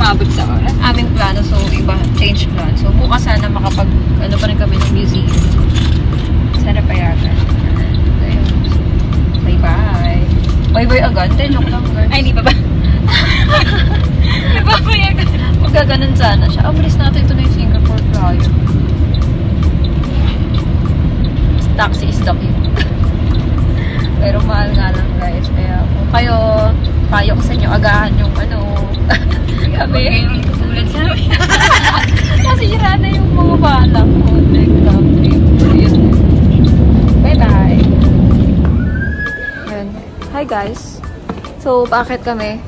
umabot sa aming plano. So, iba, change plan. So, bukas sana makapag, ano pa rin kami ng museum. Sana payagan. Ayun. So, bye-bye. Bye-bye agad. Joke lang, guys. Ay, hindi pa ba? Hindi pa payagan. Magkaganon sana siya. Bilis natin ito na yung Singapore Flyer. Taxi is the key. Pero mahal nga lang, guys. Kaya kung kayo, payo ko sa inyo, agahan yung ano. Kami. Yung tutulad sa amin. Kasi yun na yung mga bala ko. Bye-bye. Hi guys. So, paakit kami.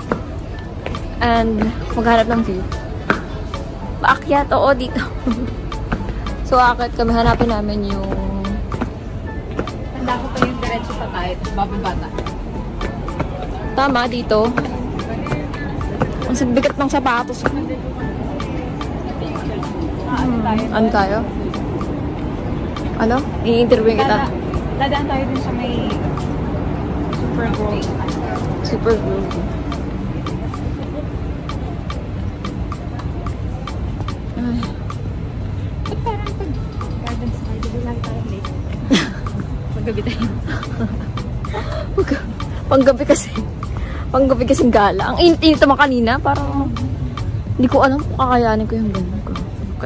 And, maghanap ng view. Paakyat, oo, dito. So, aakit kami. Hanapin namin yung... Tanda ko pa yung diretso pa tayo. Tapos bababa na. Tama, dito. Ang bigat ng sapatos. Ano tayo? Ano? I-interview kita. Dadaan tayo din sa may Super Grove. Super Grove. Ba't parang pag gardens tayo, di ba lagi tayo late? Paggabi tayo. Panggabi kasi. Panggabi kasing gala. Ang init-init naman kanina. Parang hindi ko alam kung kakayanin ko yung ganun ko.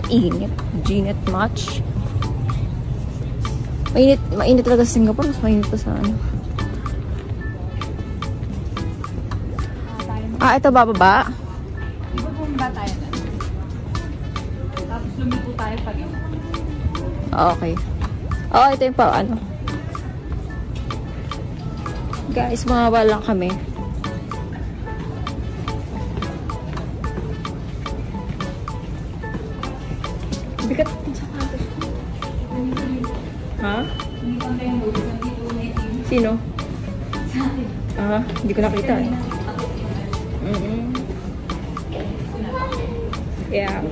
Kainit. Ginit much. Mainit talaga sa Singapore. Mas mainit pa sa ano. Ito bababa. Ibabumba tayo na. Tapos lumiko tayo pag ito. Okay. Ito yung pa ano. Guys, mababa lang kami. Bigat ng sapatos. Ha? Sino? Hindi ko nakita eh. Yeah.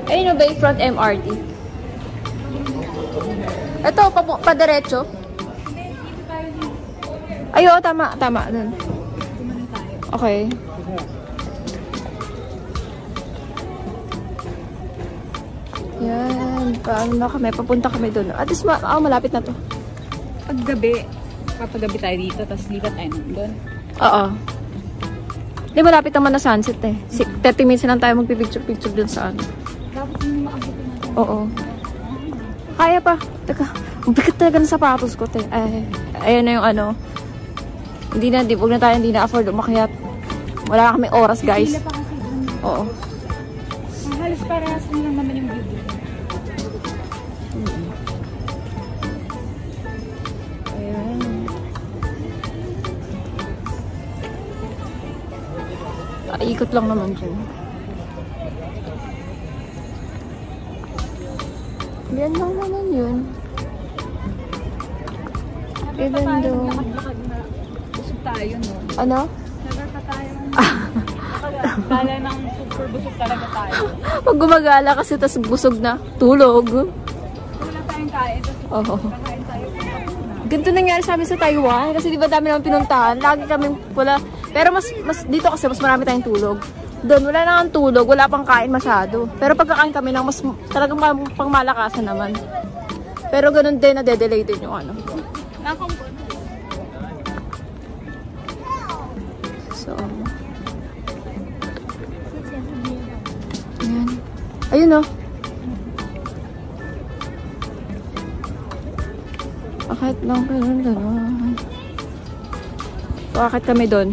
Ayun o ba yung front MRT? Ito, pa-diretso. Ayo, tama. Tama. Dun. Okay. Yan. Paano na kami? Papunta kami doon. At least, malapit na to. Paggabi, papagabi tayo dito, tapos lipat tayo doon. Oo. Hindi, malapit naman na sunset eh. 30 minutes lang tayo magpipicture-picture dun sa ano. Dapat hindi maabutin natin. Oo. Kaya pa. Teka, ang bigat talaga ng sapatos ko, te. Ayun na yung ano. Huwag na tayo, hindi na afford umakyat. Wala kami oras, guys. Pila pa kasi dun. Oo. Halos parehas lang naman yung view. Ayan. Ikot lang naman dyan. Yan lang naman yun. Even though... Lakad na busog tayo, no? Ano? Never pa tayo. Kala ng super busog talaga tayo. Pag gumagala kasi tas busog na, tulog. Wala tayong kain. Oo. Kakain tayo. Ganito nangyari sa amin sa Taiwan. Kasi di ba dami naman pinuntahan. Lagi kami wala. Pero mas dito kasi mas marami tayong tulog. Doon wala nang tulog. Wala pang kain masyado. Pero pagkakain kami ng mas talagang pang malakasan naman. Pero ganun din na de-delay din yung ano. So. Ayan. Ayun o. Bakit lang ganun. Bakit kami doon?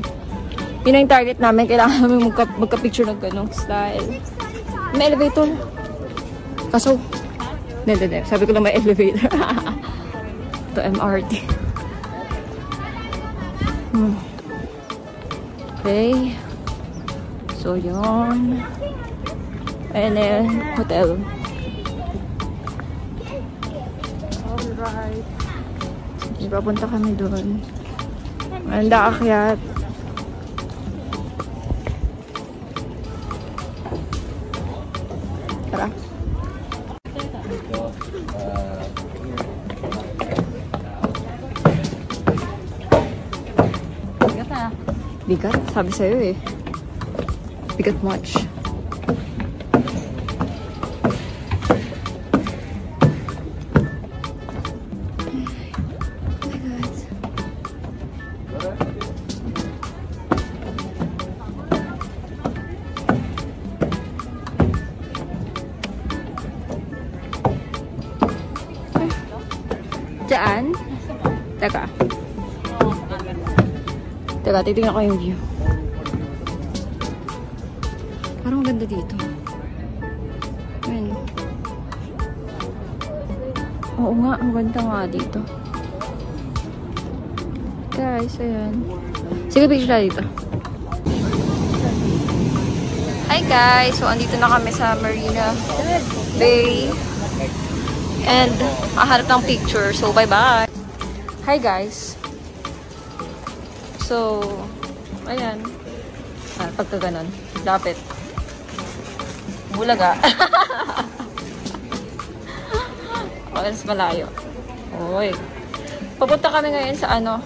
Yun ang target namin. Kailangan namin magka-picture ng ganong style. May elevator. Kaso, hindi. Sabi ko lang may elevator. Ito MRT. Okay. So, yun. Ayan na yun. Hotel. Alright. Papunta kami doon. Manda akyat. Tara. Bigat, sabi sa'yo eh. Bigat much. Diyan? Teka. Teka, titignan ko yung view. Parang maganda dito. Ayan. Oo nga, ang ganda nga dito. Guys, ayan. Sige, picture na dito. Hi guys! So, andito na kami sa Marina Bay. And, maharap ng picture. So, bye-bye! Hi guys! So, ayan. Pagka ganon. Lapit. Bulaga. Mas malayo. Oy. Papunta kami ngayon sa ano.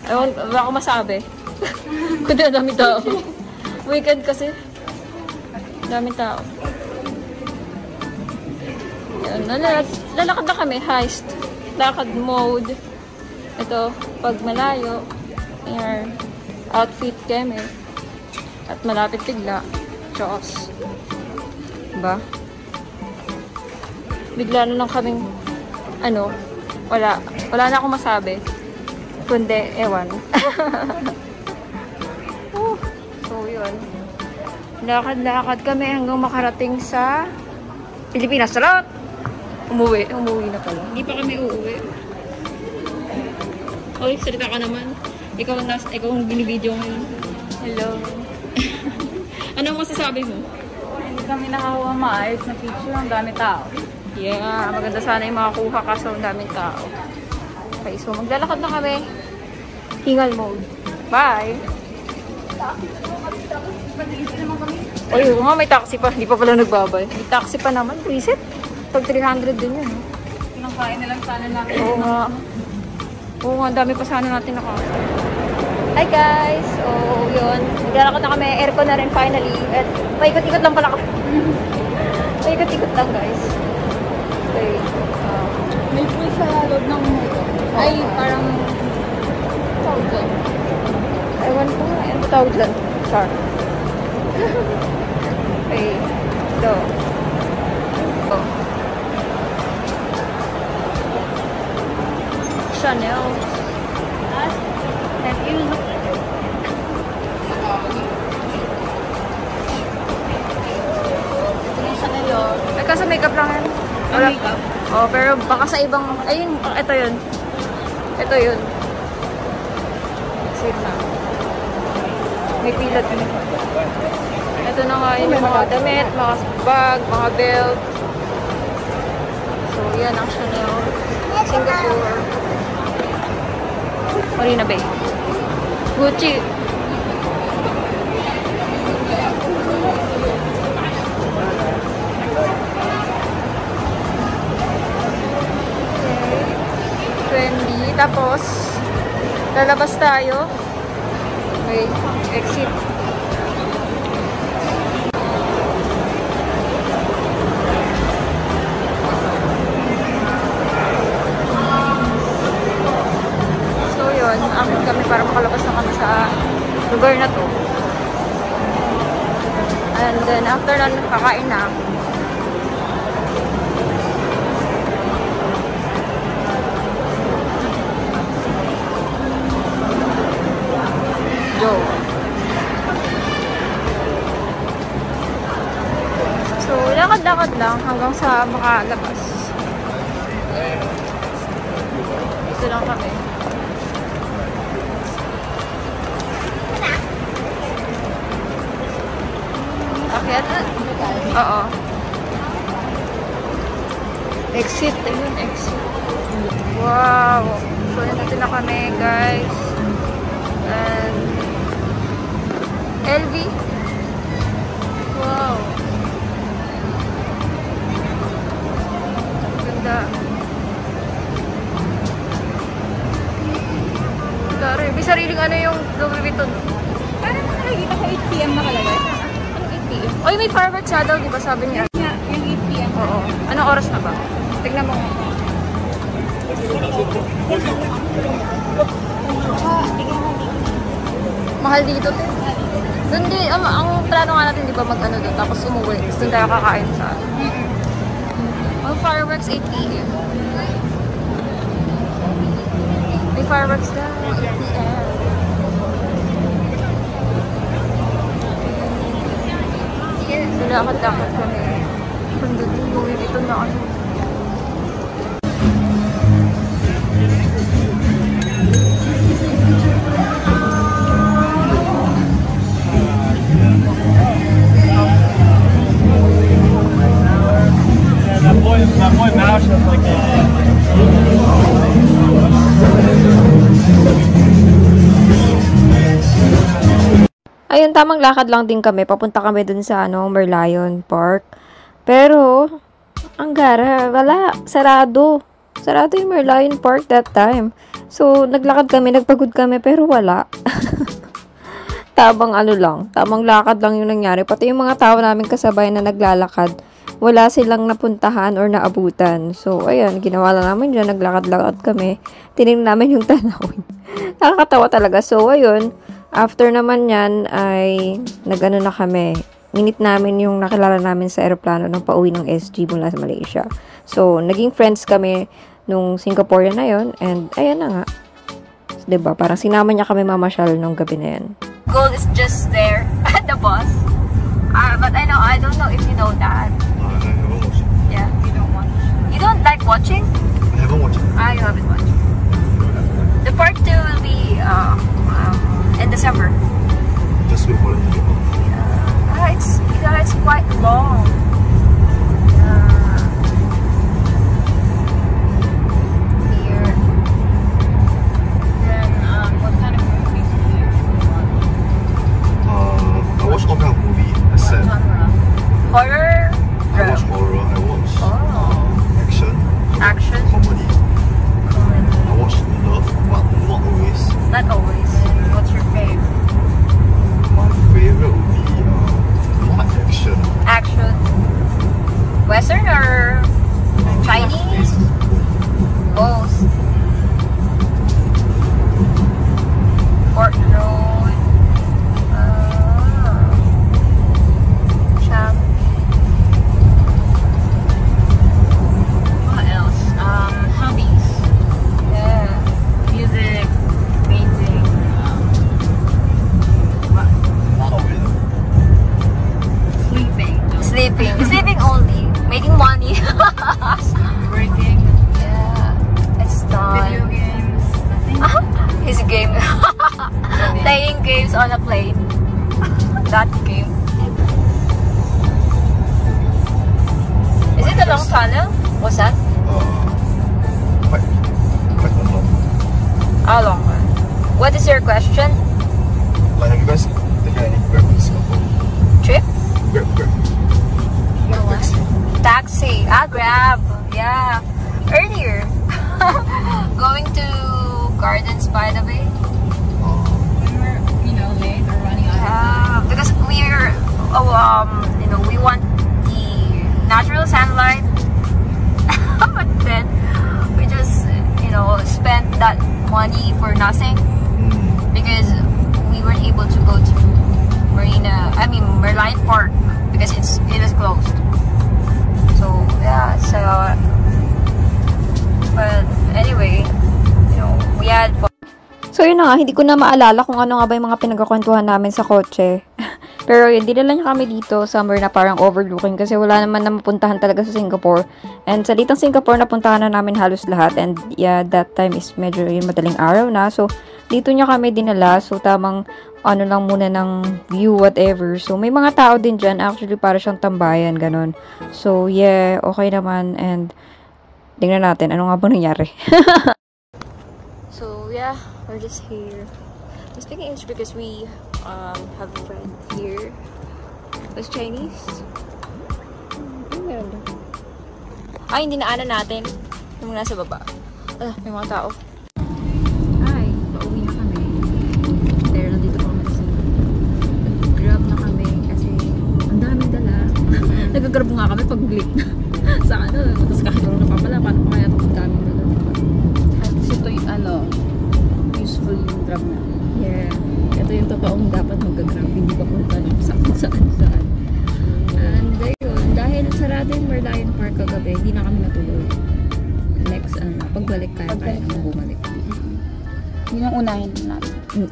Ewan, wala ko masabi. Kundi ang dami tao. Weekend kasi. Dami tao. Yan, lalakad na kami. Heist. Lakad mode. Ito, pag malayo. Ayan. Outfit kami. At malapit bigla. Diyos. Diba? Bigla na lang kaming ano, wala na akong masabi. Kundi, ewan. So, yun. Lakad-lakad kami hanggang makarating sa Pilipinas. Sarap! Umuwi na pala. Hindi pa kami uuwi. Oy, salita ka naman. Ikaw ang binibideo ngayon. Hello. Anong masasabi mo? Hindi kami nakakuha maayos na picture. Ang dami tao. Yeah, maganda sana yung makakuha kaso ang daming tao. Okay, so maglalakad na kami. Hingal mode. Bye! Oy, nga may taxi pa. Hindi pa pala nagbabay. May taxi pa naman. Reset. Tag 300 din yun. Pinangkain na lang sana namin. Oo nga. Oo nga, dami pa sana natin nakain. Hi guys! So, yun. Maglalakad na kami. Aircon na rin finally. At paikot-ikot lang pala kami. Paikot-ikot lang guys. Okay. May pool sa loob ng mundo. Ay, parang tawag doon. Ewan ko nga. Ano tawag lang? Char. Okay. So. Oh. Chanel. That you look like. Ay, kasi makeup lang yan. Wala. Makeup? Oh, pero baka sa ibang, ayun, ito yun. Ito yun. Save na. May pila din. Ito na nga yung mga damit, mga bag, mga belt. So, yan ang Chanel. Singapore. Marina Bay. Gucci. Tapos, lalabas tayo. Okay, exit. So, yun. Akit kami para makalabas na kami sa lugar na to. And then, after na, kakain na. So, lakad-lakad lang hanggang sa makalabas. Ito lang kami. Akyat na? Oo. Exit. Ayun, exit. Wow. So, nandito na kami, guys. And LV. Wow. Ganda. May sariling ano yung Louis Vuitton. Parang nakikita ko 8 p.m. nakalagay. Anong 8 p.m.? Oy, may fireworks siya daw, di ba sabi niya? Nga, yung 8 p.m. Oo. Anong oras na ba? Tignan mo. Mahal dito, te. Doon di, ang plano nga natin, di ba, mag-ano doon, tapos umuwi. Tapos doon tayo kakain sa ano. Ang fireworks 8 p.m. May fireworks na 8 p.m. Lakad-lakad kami. Ganda din, Louis Vuitton na ano. That boy Mouse is like Ayun, tamang lakad lang din kami. Papunta kami dun sa Merlion Park. Pero, ang gara, wala. Sarado. Sarado yung Merlion Park that time. So, naglakad kami, nagpagod kami, pero wala. Tamang tamang lakad lang yung nangyari. Pati yung mga tao namin kasabay na naglalakad, wala silang napuntahan or naabutan. So, ayan, ginawa lang namin dyan. Naglakad-lakad kami. Tinignan namin yung tanawin. Nakakatawa talaga. So, ayun, after naman yan, ay nagano na kami. Minit namin yung nakilala namin sa aeroplano nung pauwi ng SG mula sa Malaysia. So, naging friends kami nung Singaporean na yun. And, ayan na nga. Diba? Parang sinama niya kami mamasyal nung gabi na yan. Gold is just there at the bus. But I don't know if you know that. I haven't watched it. Yeah, you don't watch. You don't like watching? I haven't watched it. You haven't watched. The part 2 will be in December. Just wait for it to get on. It's quite long. Here. Then, what kind of movies do you usually watch? I watch all kind of movie. Except Horror. I watch horror. I watch action. Action. Comedy. I watch love, but not always. Not always. What's your favorite? My favorite would be not action. Action. Western or Chinese? Both. Fort Road. What else? Hobbies. Yeah. Music, painting. What? Not always. Sleeping. Sleeping only. Making money. Working. Yeah. It's Video done. games. Nothing. His game. Playing games on a plane. That game. Is it a long tunnel? What's that? Quite a lot. How long? What is your question? Like, have you guys taken any Grab in Singapore? Trip? Grab. Like taxi. Taxi. Grab. Yeah. Earlier. Going to Gardens by the Bay. When we're, late or running out of time. Because we're, we want the natural sunlight. But then, we just, spent that money for nothing. Because we weren't able to go to Merlion Park. Because it is closed. So, yeah, but anyway, we had fun. So, yun na nga, hindi ko na maalala kung ano nga ba yung mga pinagkakwentuhan namin sa kotse. Pero yun, dinala niya kami dito somewhere na parang overlooking kasi wala naman na mapuntahan talaga sa Singapore. And sa ditang Singapore, napuntahan na namin halos lahat. And yeah, that time is medyo madaling araw na. So, dito niya kami dinala. So, tamang lang muna ng view, whatever. So, may mga tao din dyan. Actually, para siyang tambayan, ganun. So, yeah, okay naman. And, tingnan natin, ano nga ba nangyari? So, yeah, we're just here. I'm speaking English because we have a friend here who's Chinese. Ay, hindi naanan natin. Yung nasa baba. May mga tao. Ay, pauwi na kami. They're Nag-grab nga kami pag late na. Sa ano, tapos kahit wala napapala, paano pa kaya ito paggamit na lang? At ito yung useful yung grab na. Yeah. Ito yung totoong dapat mag-grab, hindi pa punta ng saan. And ayun, dahil sarado yung Merlion Park kagabi, hindi na kami natuloy. Next, pagbalik kaya nang bumalik. Yun ang unahin natin.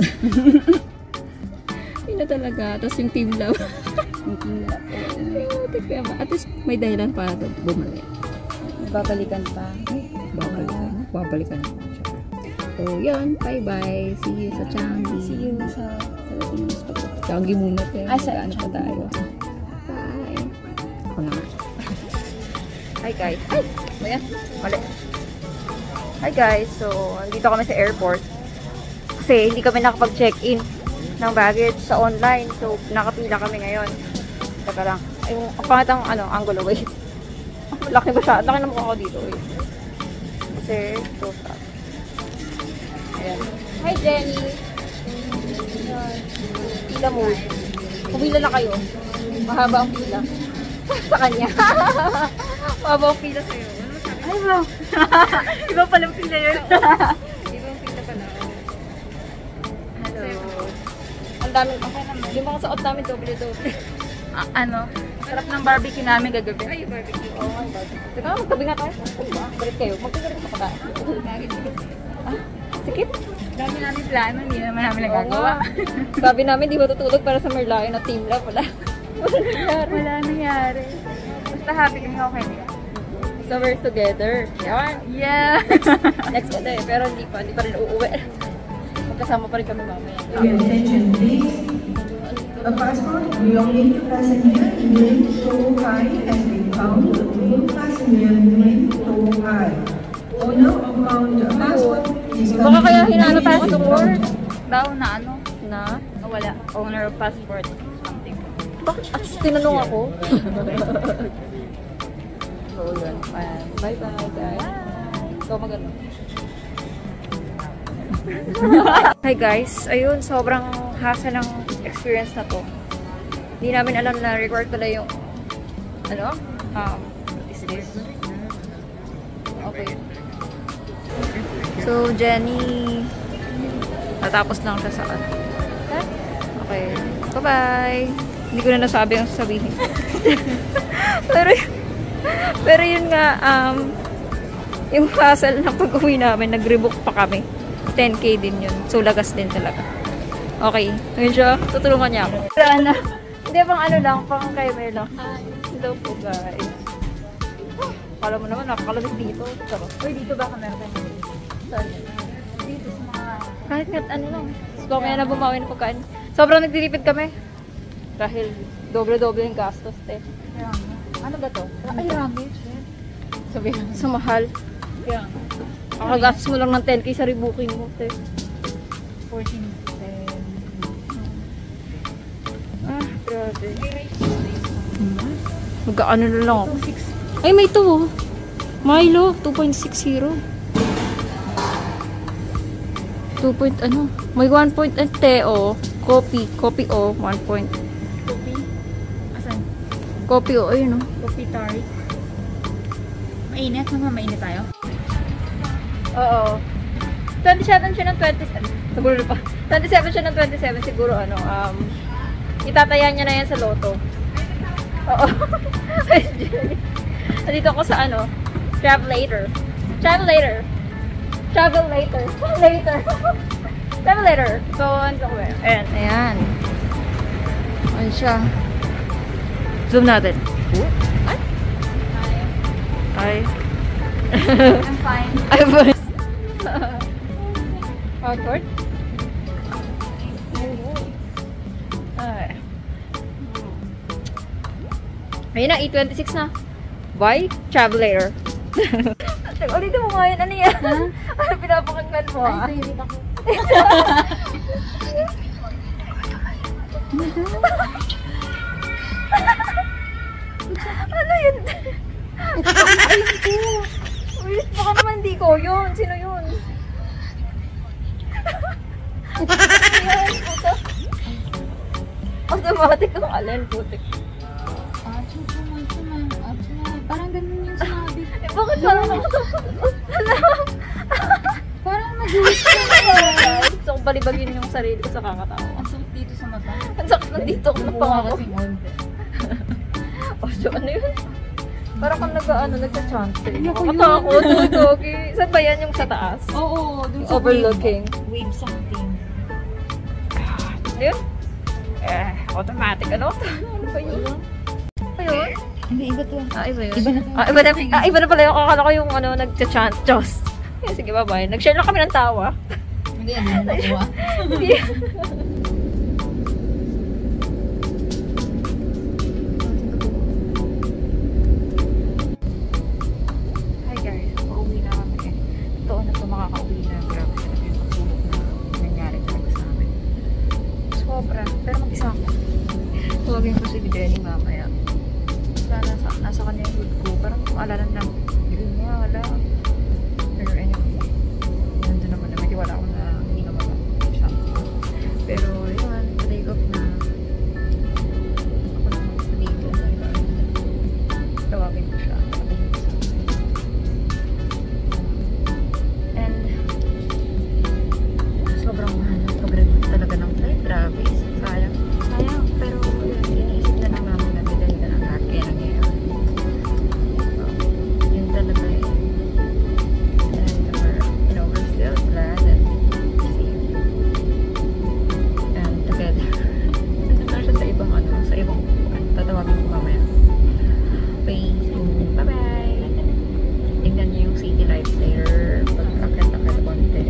Yun na talaga. Tapos yung team love. Yung kinilap. At least may dahilan para bumalik. Babalikan pa. Babalikan na. So, yun. Bye-bye. See you sa Changi. See you sa Pilipinas pa. Changi muna tayo. Ay, sa ano pa Changi. tayo. Bye. Ako na nga. Hi guys. Ay! Maya. Mali. Hi guys. So, dito kami sa airport. Kasi hindi kami nakapag-check-in ng baggage sa online. So, nakapila kami ngayon. Teka lang. Ay, ang pangit ang angulo. Wait. Laki ba siya? Laki na mukha ko dito. Wait. Kasi, close up. Ayan. Hi, Jenny! Pila mo. Pumila na kayo. Mahaba ang pila. Sa kanya. Mahaba ang pila sa'yo. Ay, bro! Iba palang pila yun. Ibang pila pala. Hello. Ang daming, okay naman. Yung mga suot namin, doble-doble. Sarap ng barbecue namin gagabi. Ay, barbecue. Oo, oh, barbecue. Teka, magtabi nga tayo. Ay, ba? Balik kayo. Magtabi sa kata. Sikip? Dami namin plano, hindi naman namin Oo nagagawa. nga. Sabi namin, di matutulog para sa Merlion na team love. Wala. Wala nangyari. Basta happy kami, okay na yan. So, we're together. Yan. Yeah! Next ka eh. Pero hindi pa rin uuwi. Magkasama pa rin kami mamaya. Your attention, please. A passport belonging to passenger named So Hai has been found with passenger named So Hai. Owner of found passport is Baka kaya hinanap passport. Daw na Na? wala. Owner of passport. Something. Bakit? At tinanong ako. So, yun. Bye-bye, guys. Ikaw maganda. Hi guys, ayun, sobrang hassle ng experience na to. Hindi namin alam na record pala yung is this? Okay. So, Jenny, natapos lang siya sa okay. Bye-bye. Hindi ko na nasabi ang sasabihin. pero yun nga, yung hassle na pag-uwi namin, nag-rebook pa kami. 10K din yun. So, lagas din talaga. Okay. Ngayon siya, tutulungan niya ako. Sana. Hindi, pang lang, pang kay Melo. Hello po, guys. Kala mo naman, nakakalamig dito. Taro. Uy, dito ba ka meron tayo? Saan? Dito sa mga... Kahit lang. So, kaya na bumawi ng pagkain. Sobrang nagtitipid kami. Dahil doble-doble yung gastos, te. Ano ba to? Ay, ramen. Sabi, sa mahal. Yeah. Kakagastos mo lang ng 10K sa rebooking mo, te. 14. Grabe. Mag-ano na lang ako. Ay, may ito. Milo, 2.60. 2 ano? May 1 point at teo. Coffee. Coffee o. 1 point. Coffee? Asan? Coffee o. Ayun o. Coffee tart. Mainit? Mainit tayo? Oo. 27 siya ng 27. Siguro pa. 27 siya ng 27. Siguro itataya niya na yan sa loto. Oo. Nandito ako sa Travel later. Travel later. Travel later. Later. Travel later. So, ano ko ba? Ayan. Ayan. Ayan siya. Zoom natin. Ay. Hi. I'm fine. I'm fine. Outward? Ay. Ayun na, 8:26 na. Bye, traveler. Ulitin mo nga yun. Ano yan? Ano pinapakinggan mo? Ay, hindi ako. Ano yun? Ayun ko. Uy, baka naman hindi ko yun. Sino yun? Yan, puto. Automatic ang alin, putik. Parang ganun yung sinabi. Eh, bakit parang Parang mag-uwis ka na. gusto kong balibagin yung sarili ko sa kakatawa. Ang sakit dito sa mata. Ang sakit na dito ako napangako. Kasing onte. Oh, so ano yun? Parang kang nagsa-chance eh. Ayoko yun. Nakatakot, Dogi. Saan ba yan yung sa taas? Oo, dun sa Overlooking. wave something. Ano yun? Automatic. Ano ba yun? Ano yun? Hindi, iba to. Iba yun. Iba na to. Iba na pala yung akala ko yung nagcha-chance. Diyos. Sige, bye-bye. Nag-share lang kami ng tawa. Hindi, hindi na nakuha. Hi guys, pauwi na kami. Totoo na ito makakauwi na. Grabe talaga yung pagsulok na nangyari talaga sa amin. Sobra. Pero mag-isa ako. Tawagin ko si Jenny mamaya. Nasa kanya yung hood ko. Parang alalan lang. Hindi niya, wala. Pero anyway, nandun naman na. May tiwala ako na hindi naman siya. Pero yun, take off na. Ako naman sa dito. Tawagin ko siya. Sabihin ko sa akin. And sobrang mahal ng pag-rebook talaga ng flight. Grabe. Sayang. Sayang. Pero yun, iniisip na lang namin na dahil na lang lahat kaya nangyayari. Yun talaga eh. And we're still glad and safe. And together. Nandun na siya sa ibang sa ibang upuan. Tatawagin ko mamaya. Bye-bye! Tingnan niyo yung city lights there. Pagkakit-akit konti.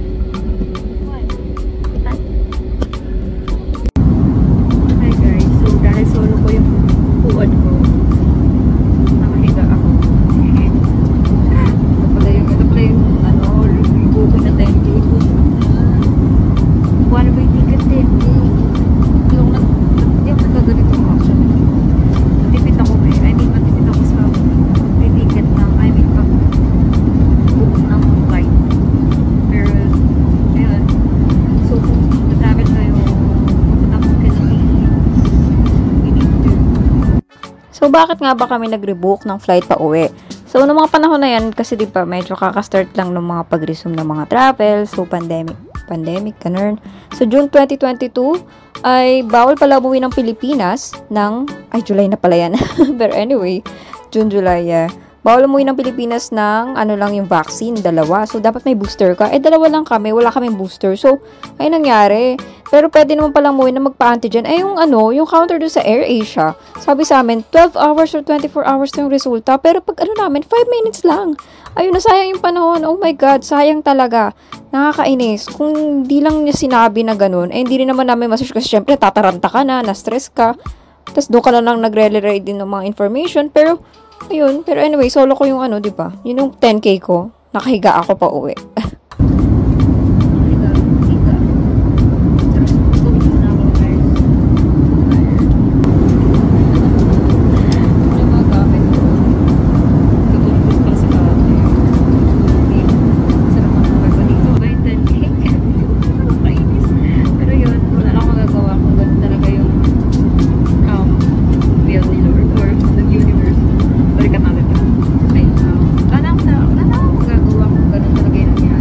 Hi guys, so dahil solo ko yung upuan ko, nakahiga ako. Ito pala yung booking na 10K. One way ticket 10K. Yung nagkaganito ko actually. Matipid ako matipid ako sa ticket ng, pag-book ng flight. Pero, ayun. So, kung nag-travel tayo, pupunta ko Philippines, we need to. So, bakit nga ba kami nag-rebook ng flight pa uwi? So, noong mga panahon na yan, kasi di ba, medyo kakastart lang ng mga pag-resume ng mga travel. So, pandemic, ganun. So, June 2022, ay bawal pala umuwi ng Pilipinas July na pala yan. Pero anyway, June, July, bawal umuwi ng Pilipinas ng lang yung vaccine, 2. So, dapat may booster ka. 2 lang kami, wala kaming booster. So, ay nangyari. Pero pwede naman palang umuwi na magpa-antigen. Yung counter doon sa AirAsia, sabi sa amin, 12 hours or 24 hours na yung resulta. Pero pag namin, 5 minutes lang. Ayun, nasayang yung panahon. Oh my God, sayang talaga. Nakakainis. Kung di lang niya sinabi na ganun, hindi rin naman namin message kasi syempre tataranta ka na, na-stress ka. Tapos doon ka na lang nag-relay din ng mga information. Pero, ayun. Pero anyway, solo ko yung di ba? Yun yung 10K ko. Nakahiga ako pa uwi. Sana magagawa kung ganun talaga yung nangyari.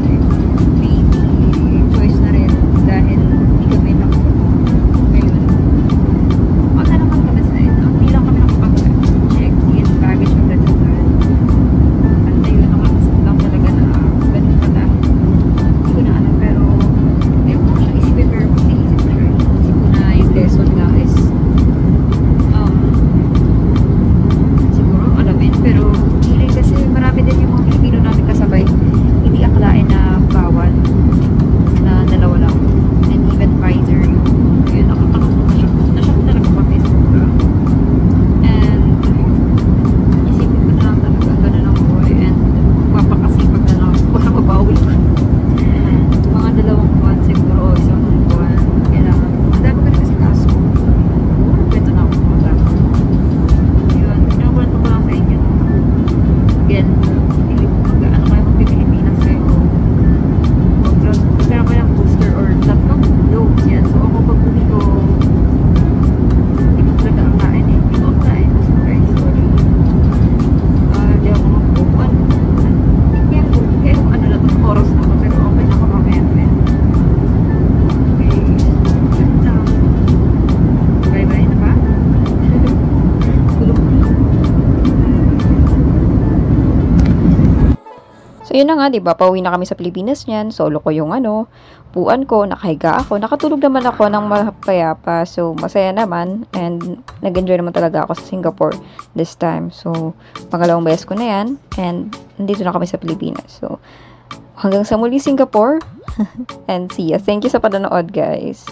So, yun na nga, diba? Pauwi na kami sa Pilipinas niyan. Solo ko yung upuan ko, nakahiga ako. Nakatulog naman ako ng mapayapa. So, masaya naman. And, nag-enjoy naman talaga ako sa Singapore this time. So, pangalawang beses ko na yan. And, nandito na kami sa Pilipinas. So, hanggang sa muli, Singapore. And see ya. Thank you sa panonood, guys.